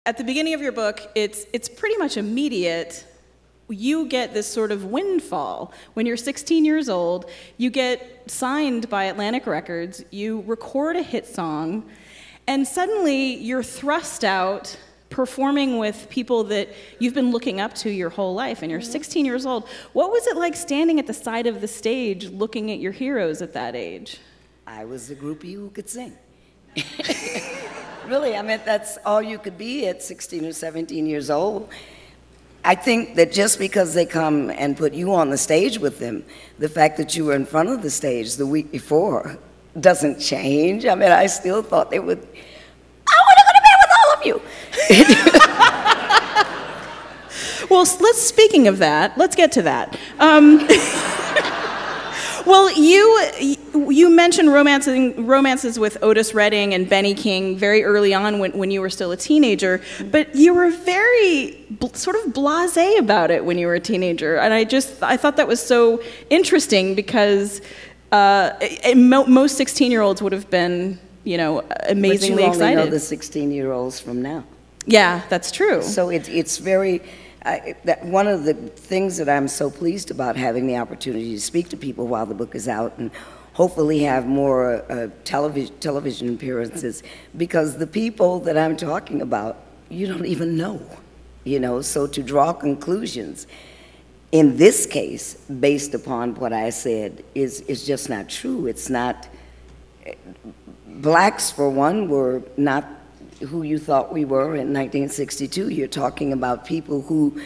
At the beginning of your book, it's pretty much immediate. You get this sort of windfall. When you're 16 years old, you get signed by Atlantic Records, you record a hit song, and suddenly you're thrust out performing with people that you've been looking up to your whole life, and you're 16 years old. What was it like standing at the side of the stage looking at your heroes at that age? I was the groupie who could sing. Really, I mean, that's all you could be at 16 or 17 years old. I think that just because they come and put you on the stage with them, the fact that you were in front of the stage the week before doesn't change. I mean, I still thought they would, I want to go to bed with all of you. Well, speaking of that, let's get to that. Well, you mentioned romances with Otis Redding and Benny King very early on when you were still a teenager, but you were very sort of blasé about it when you were a teenager, and I thought that was so interesting because most 16-year-olds would have been, you know, amazingly excited. But you only know the 16-year-olds from now. Yeah, that's true. So it's very. One of the things that I'm so pleased about having the opportunity to speak to people while the book is out and hopefully have more television appearances, because the people that I'm talking about, you don't even know, you know, so to draw conclusions in this case based upon what I said is just not true. It's not, blacks for one were not who you thought we were in 1962. You're talking about people who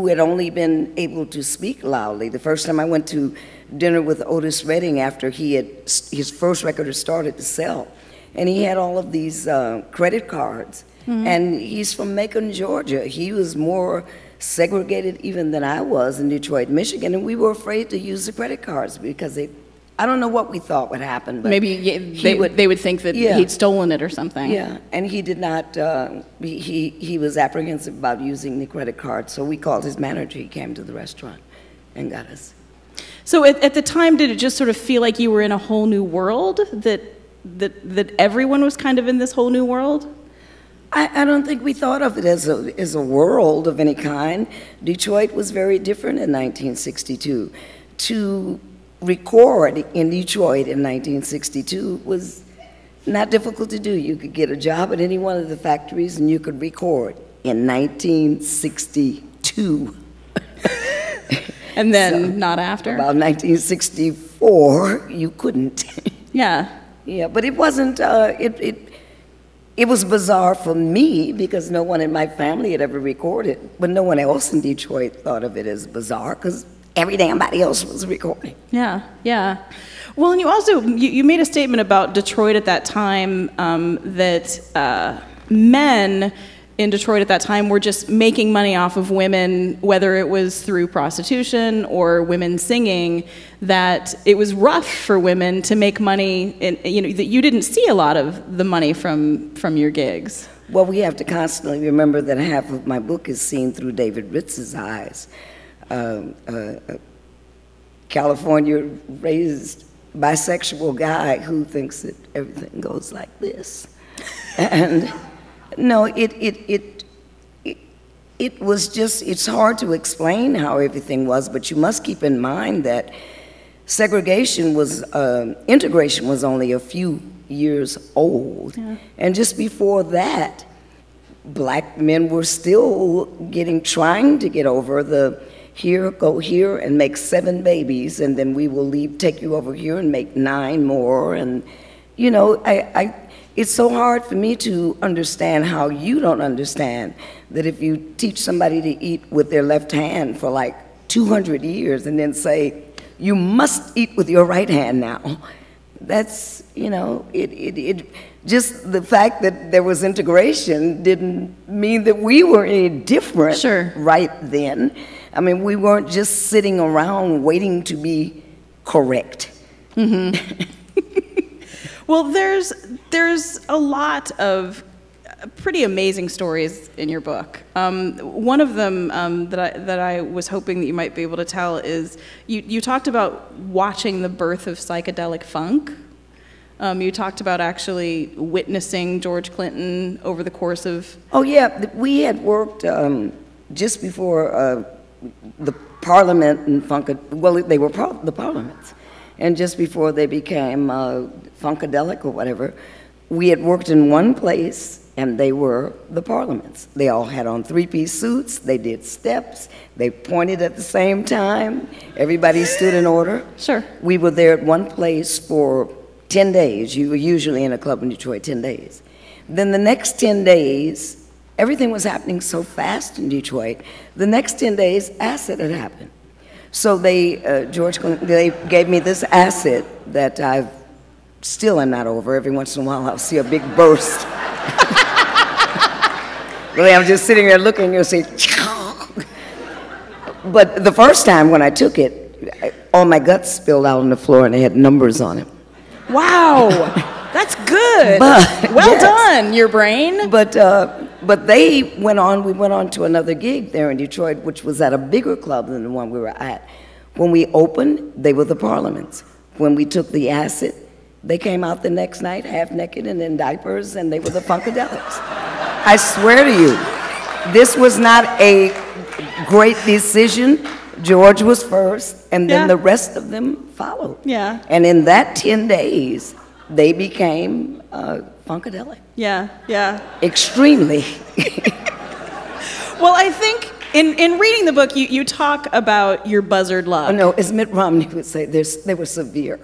had only been able to speak loudly. The first time I went to dinner with Otis Redding after his first record had started to sell, and he had all of these credit cards, and he's from Macon, Georgia. He was more segregated even than I was in Detroit, Michigan, and we were afraid to use the credit cards because I don't know what we thought would happen, but maybe they would think that he'd stolen it or something. Yeah, and he did not. He was apprehensive about using the credit card, so we called his manager. He came to the restaurant and got us. So at the time, did it just sort of feel like you were in a whole new world? That everyone was kind of in this whole new world? I don't think we thought of it as a world of any kind. Detroit was very different in 1962. To record in Detroit in 1962 was not difficult to do. You could get a job at any one of the factories and you could record in 1962. And then not after? About 1964, you couldn't. Yeah. Yeah, but it wasn't, it was bizarre for me because no one in my family had ever recorded, but no one else in Detroit thought of it as bizarre because every damn body else was recording. Yeah, yeah. Well, and you also, you made a statement about Detroit at that time, that men in Detroit at that time were just making money off of women, whether it was through prostitution or women singing, that it was rough for women to make money, you know, that you didn't see a lot of the money from your gigs. Well, we have to constantly remember that half of my book is seen through David Ritz's eyes. California raised bisexual guy who thinks that everything goes like this. And no, it was just, it's hard to explain how everything was, but you must keep in mind that segregation was, integration was only a few years old. Yeah. And just before that, black men were still trying to get over the go here and make 7 babies, and then we will take you over here and make 9 more. And, you know, it's so hard for me to understand how you don't understand that if you teach somebody to eat with their left hand for like 200 years and then say, you must eat with your right hand now, that's, you know, just the fact that there was integration didn't mean that we were any different right then. I mean, we weren't just sitting around waiting to be correct. Mm-hmm. Well, there's a lot of pretty amazing stories in your book. One of them that I was hoping that you might be able to tell is you talked about watching the birth of psychedelic funk. You talked about actually witnessing George Clinton over the course of... Oh, yeah. We had worked just before the Parliament and well, they were the Parliaments. And just before they became Funkadelic or whatever, we had worked in one place, and they were the Parliaments. They all had on three-piece suits. They did steps. They pointed at the same time. Everybody stood in order. Sure. We were there at one place for 10 days. You were usually in a club in Detroit 10 days. Then the next 10 days, everything was happening so fast in Detroit. The next 10 days, acid had happened. So George Clinton, they gave me this acid that I still am not over. Every once in a while, I'll see a big burst. Really, I'm just sitting there looking, you'll see, but the first time when I took it, all my guts spilled out on the floor and they had numbers on it. Wow, that's good. Well done, your brain. But they went on, we went on to another gig there in Detroit, which was at a bigger club than the one we were at. When we opened, they were the Parliaments. When we took the acid, they came out the next night half naked and in diapers, and they were the Funkadelics. I swear to you, this was not a great decision. George was first, and then the rest of them followed. Yeah. And in that 10 days, they became Funkadelic. Yeah, yeah. Extremely. Well, I think in reading the book, you talk about your Buzzard luck. Oh, no, as Mitt Romney would say, they were severe.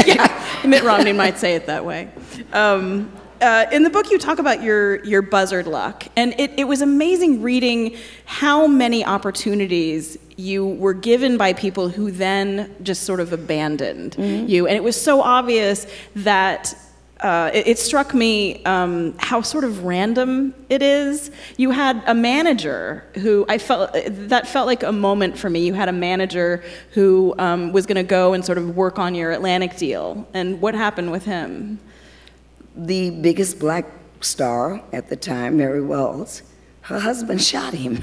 Yeah, Mitt Romney might say it that way. In the book, you talk about your Buzzard luck, and it was amazing reading how many opportunities you were given by people who then just sort of abandoned you. And it was so obvious that it struck me how sort of random it is. You had a manager who that felt like a moment for me. You had a manager who was going to go and sort of work on your Atlantic deal. And what happened with him? The biggest black star at the time, Mary Wells, her husband shot him.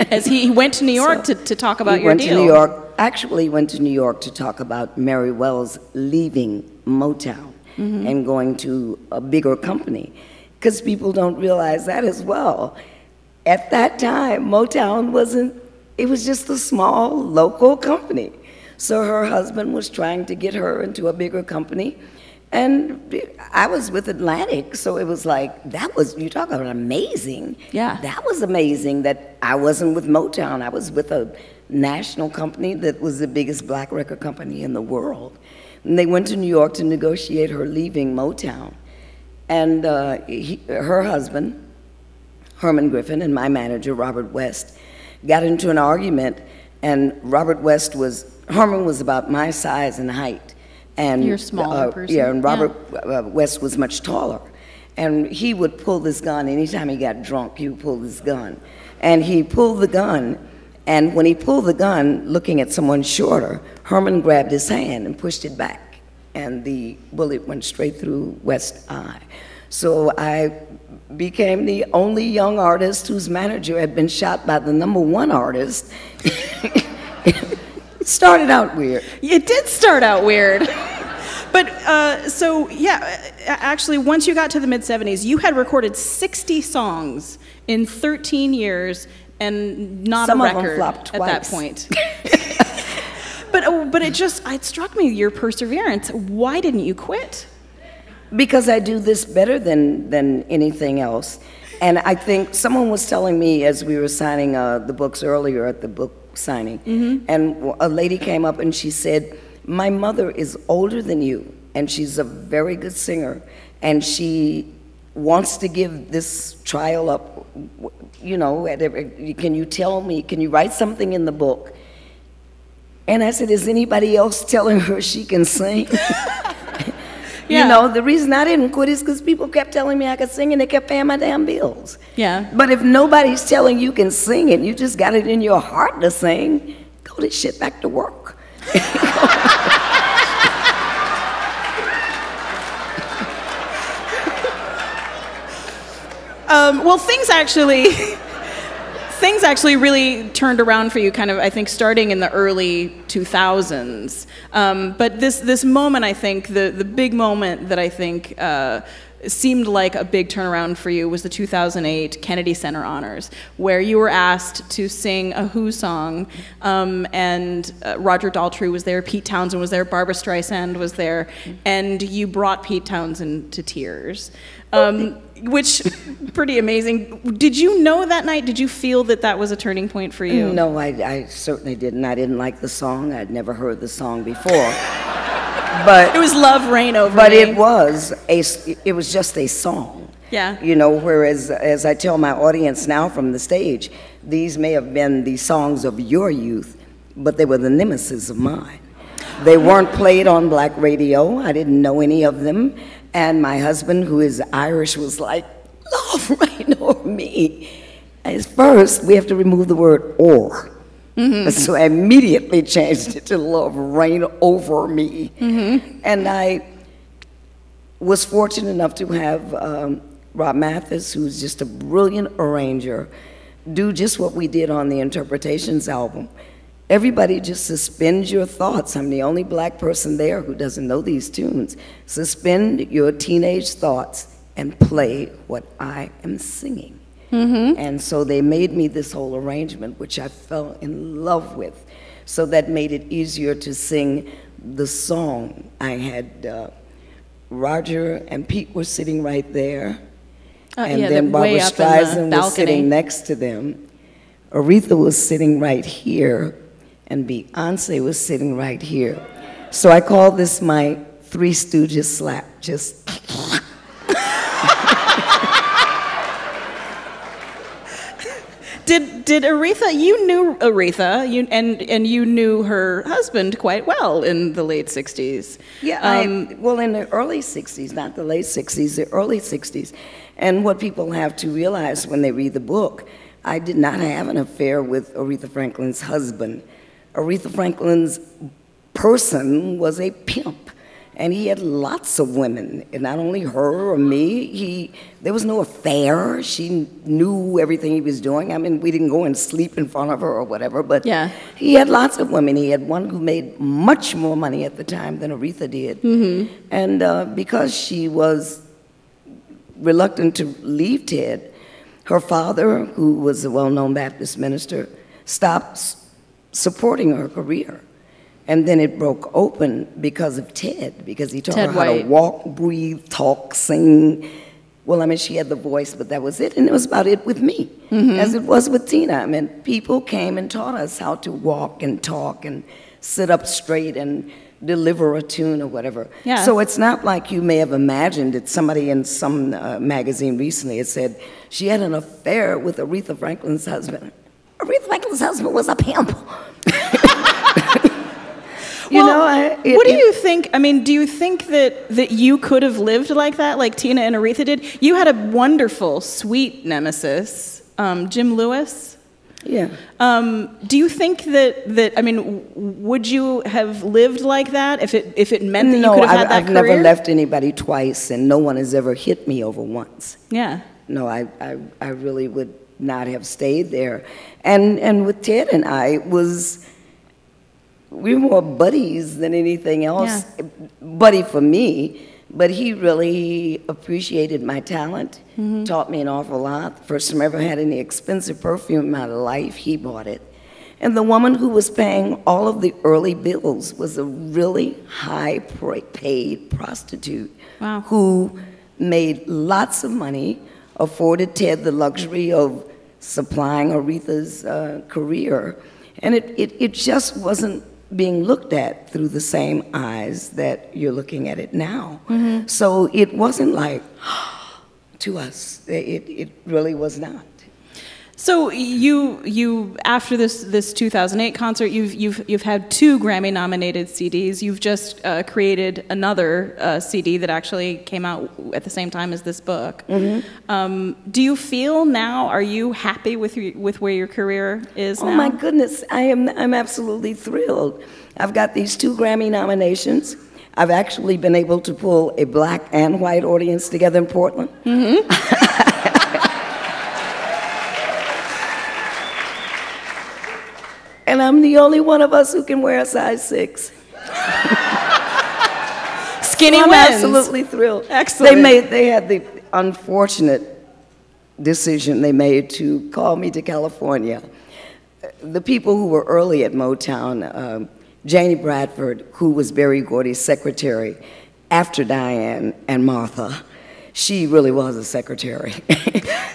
As he went to New York to talk about your deal. He went to New York, actually went to New York to talk about Mary Wells leaving Motown and going to a bigger company. Because people don't realize that as well. At that time, Motown it was just a small local company. So her husband was trying to get her into a bigger company. And I was with Atlantic, so it was like, you talk about amazing. Yeah. That was amazing that I wasn't with Motown. I was with a national company that was the biggest black record company in the world. And they went to New York to negotiate her leaving Motown. And her husband, Herman Griffin, and my manager, Robert West, got into an argument, and Herman was about my size and height. And, you're a smaller person. Yeah, and Robert West was much taller. And he would pull this gun. Anytime he got drunk, he would pull this gun. And he pulled the gun, and when he pulled the gun, looking at someone shorter, Herman grabbed his hand and pushed it back. And the bullet went straight through West's eye. So I became the only young artist whose manager had been shot by the #1 artist. It started out weird. It did start out weird. But, so, yeah, actually, once you got to the mid-'70s, you had recorded 60 songs in 13 years and not a record of them flopped twice. At that point. But it struck me, your perseverance. Why didn't you quit? Because I do this better than anything else. And I think someone was telling me as we were signing the books earlier at the book signing, and a lady came up and she said, my mother is older than you, and she's a very good singer, and she wants to give this trial up, you know, can you tell me, can you write something in the book? And I said, is anybody else telling her she can sing? Yeah. You know, the reason I didn't quit is because people kept telling me I could sing and they kept paying my damn bills. Yeah. But if nobody's telling you can sing it, you just got it in your heart to sing, go this shit back to work. things actually really turned around for you, kind of, I think, starting in the early 2000s. But this moment, I think, the big moment that I think seemed like a big turnaround for you was the 2008 Kennedy Center Honors, where you were asked to sing a Who song, and Roger Daltrey was there, Pete Townsend was there, Barbra Streisand was there, and you brought Pete Townsend to tears. Which, pretty amazing. Did you know that night? Did you feel that that was a turning point for you? No, I certainly didn't. I didn't like the song. I'd never heard the song before. But it was Love Reign Over Me. But it was just a song. Yeah. You know, whereas, as I tell my audience now from the stage, these may have been the songs of your youth, but they were the nemesis of mine. They weren't played on black radio. I didn't know any of them. And my husband, who is Irish, was like, Love Reign Over Me. At first, we have to remove the word or. Mm-hmm. So I immediately changed it to Love Reign Over Me. Mm-hmm. And I was fortunate enough to have Rob Mathis, who's just a brilliant arranger, do just what we did on the Interpretations album. Everybody just suspend your thoughts. I'm the only black person there who doesn't know these tunes. Suspend your teenage thoughts and play what I am singing. Mm-hmm. And so they made me this whole arrangement, which I fell in love with. So that made it easier to sing the song. I had Roger and Pete were sitting right there. And then Barbra Streisand was sitting next to them. Aretha was sitting right here. And Beyonce was sitting right here. So I call this my Three Stooges slap. Just. Did Aretha? You knew Aretha, and you knew her husband quite well in the late '60s. Yeah, well, in the early '60s, not the late '60s, the early '60s. And what people have to realize when they read the book, I did not have an affair with Aretha Franklin's husband. Aretha Franklin's person was a pimp, and he had lots of women, and not only her or me. There was no affair. She knew everything he was doing. I mean, we didn't go and sleep in front of her or whatever, but yeah. He had lots of women. He had one who made much more money at the time than Aretha did. Mm-hmm. And because she was reluctant to leave Ted, her father, who was a well-known Baptist minister, stopped supporting her career. And then it broke open because of Ted, because he taught her how to walk, breathe, talk, sing. Well, I mean, she had the voice, but that was it. And it was about it with me, as it was with Tina. I mean, people came and taught us how to walk and talk and sit up straight and deliver a tune or whatever. Yeah. So it's not like you may have imagined it. Somebody in some magazine recently had said she had an affair with Aretha Franklin's husband. Aretha Franklin's husband was a pimp. What do you think? I mean, do you think that you could have lived like that, like Tina and Aretha did? You had a wonderful, sweet nemesis, Jim Lewis. Yeah. Do you think that I mean, would you have lived like that if it meant that you could have had that career? No, I've never left anybody twice, and no one has ever hit me over once. Yeah. No, I really would not have stayed there. And with Ted and I, we were more buddies than anything else. Yeah. Buddy for me, but he really appreciated my talent, taught me an awful lot. First time I ever had any expensive perfume in my life, he bought it. And the woman who was paying all of the early bills was a really high-paid prostitute. Wow. Who made lots of money, afforded Ted the luxury of supplying Aretha's career. And it just wasn't being looked at through the same eyes that you're looking at it now. Mm-hmm. So it wasn't like, to us, it really was not. So you after this 2008 concert, you've had 2 Grammy-nominated CDs. You've just created another CD that actually came out at the same time as this book. Mm-hmm. Do you feel now? Are you happy with where your career is now? Oh my goodness, I'm absolutely thrilled. I've got these 2 Grammy nominations. I've actually been able to pull a black and white audience together in Portland. Mm-hmm. And I'm the only one of us who can wear a size 6. Skinny so I'm wins. absolutely thrilled. Excellent. They had the unfortunate decision they made to call me to California. The people who were early at Motown, Janie Bradford, who was Berry Gordy's secretary after Diane and Martha, she really was a secretary.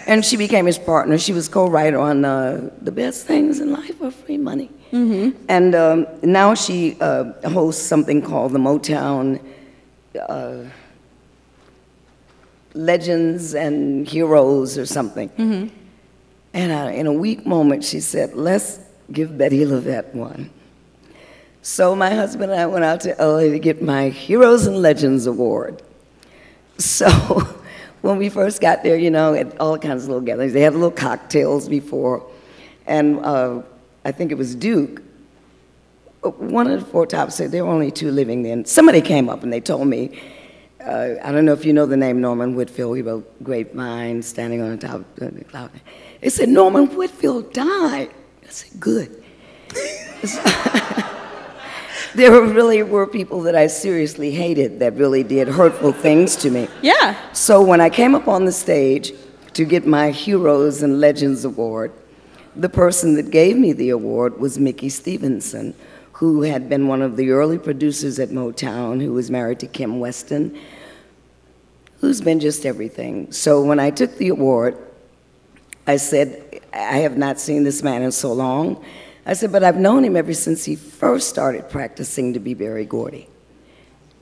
And she became his partner. She was co-writer on The Best Things in Life Are Free Money. Mm-hmm. And now she hosts something called the Motown Legends and Heroes or something. Mm-hmm. And in a weak moment, she said, let's give Bettye LaVette one. So my husband and I went out to LA to get my Heroes and Legends Award. So when we first got there, you know, at all kinds of little gatherings, they had little cocktails before. And I think it was Duke. One of the Four Tops said there were only 2 living then. Somebody came up and they told me, I don't know if you know the name Norman Whitfield. He wrote Grapevine, Standing on the Top of the Cloud. They said, Norman Whitfield died. I said, good. There really were people that I seriously hated that really did hurtful things to me. Yeah. So when I came up on the stage to get my Heroes and Legends Award, the person that gave me the award was Mickey Stevenson, who had been one of the early producers at Motown, who was married to Kim Weston, who's been just everything. So when I took the award, I said, I have not seen this man in so long. I said, but I've known him ever since he first started practicing to be Berry Gordy.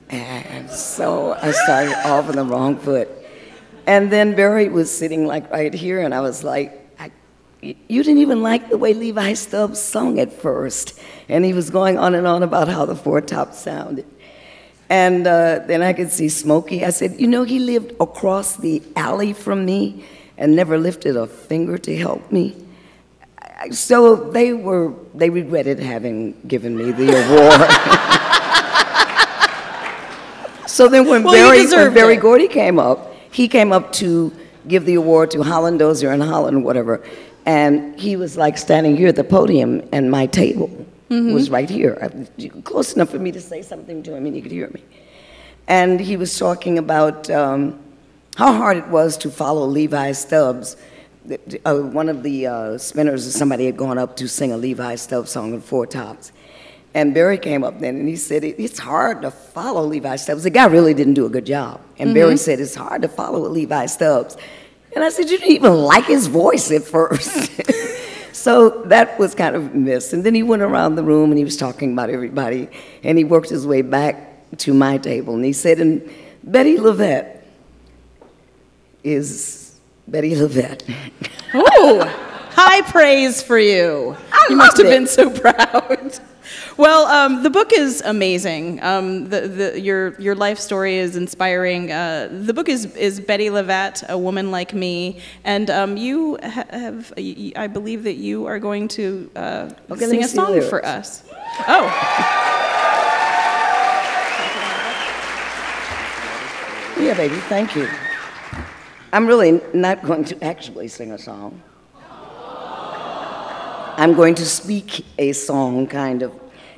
And so I started off on the wrong foot. And then Berry was sitting like right here, and I was like, you didn't even like the way Levi Stubbs sung at first. And he was going on and on about how the Four Tops sounded. And then I could see Smokey. I said, you know, he lived across the alley from me and never lifted a finger to help me. So they regretted having given me the award. So then when Berry Gordy came up, he came up to give the award to Holland Dozier and Holland, whatever. And he was like standing here at the podium, and my table was right here, close enough for me to say something to him and he could hear me. And he was talking about how hard it was to follow Levi Stubbs. One of the spinners or somebody had gone up to sing a Levi Stubbs song on Four Tops. And Berry came up then and he said, it's hard to follow Levi Stubbs. The guy really didn't do a good job. And Berry said, it's hard to follow Levi Stubbs. And I said, you didn't even like his voice at first. So that was kind of a miss. And then he went around the room and he was talking about everybody. And he worked his way back to my table. And he said, and Bettye LaVette is Bettye LaVette. Ooh, high praise for you. You must have been so proud. Well, the book is amazing. Your life story is inspiring. The book is Bettye LaVette, A Woman Like Me, and you have, I believe that you are going to sing a song for us. Oh. Yeah, baby, thank you. I'm really not going to actually sing a song. I'm going to speak a song, kind of.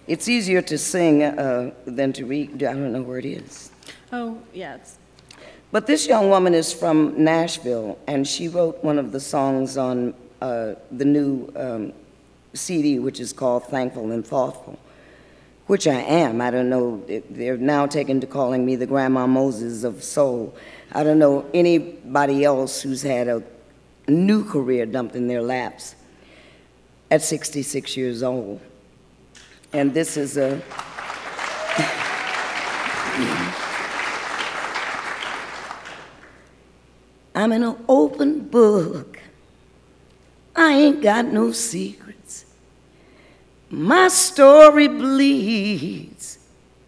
It's easier to sing than to read. I don't know where it is. Oh, yeah. But this young woman is from Nashville, and she wrote one of the songs on the new CD, which is called Thankful and Thoughtful, which I am. I don't know. They're now taken to calling me the Grandma Moses of soul. I don't know anybody else who's had a new career dumped in their laps at 66 years old. And this is a... I'm an open book. I ain't got no secrets. My story bleeds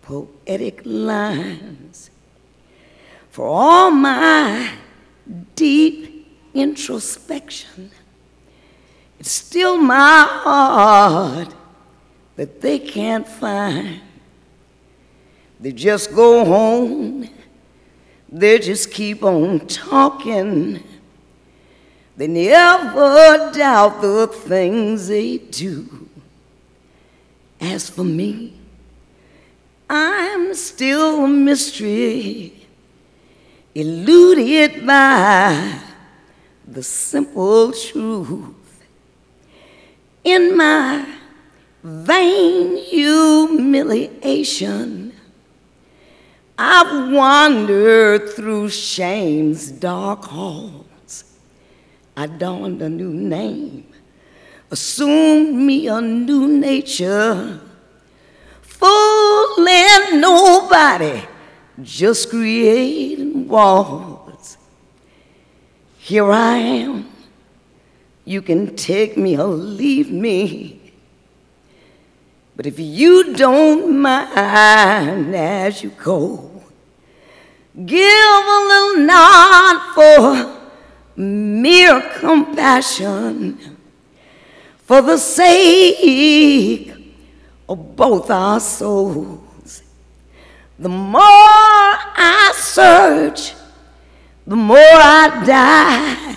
poetic lines. For all my deep introspection, it's still my heart that they can't find. They just go home, they just keep on talking. They never doubt the things they do. As for me, I'm still a mystery, eluded by the simple truth. In my vain humiliation, I've wandered through shame's dark halls. I donned a new name, assumed me a new nature, fooling nobody, just creating walls. Here I am, you can take me or leave me, but if you don't mind as you go, give a little nod for mere compassion, for the sake of both our souls. The more I search, the more I die.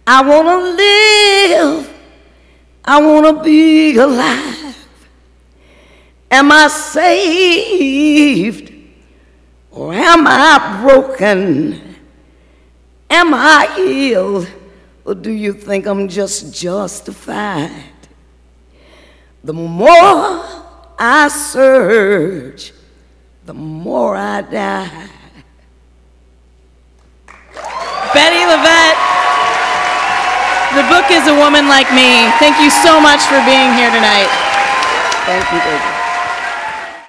I want to live, I want to be alive. Am I saved or am I broken? Am I healed or do you think I'm just justified? The more I search, the more I die. Bettye LaVette, the book is A Woman Like Me. Thank you so much for being here tonight. Thank you, baby.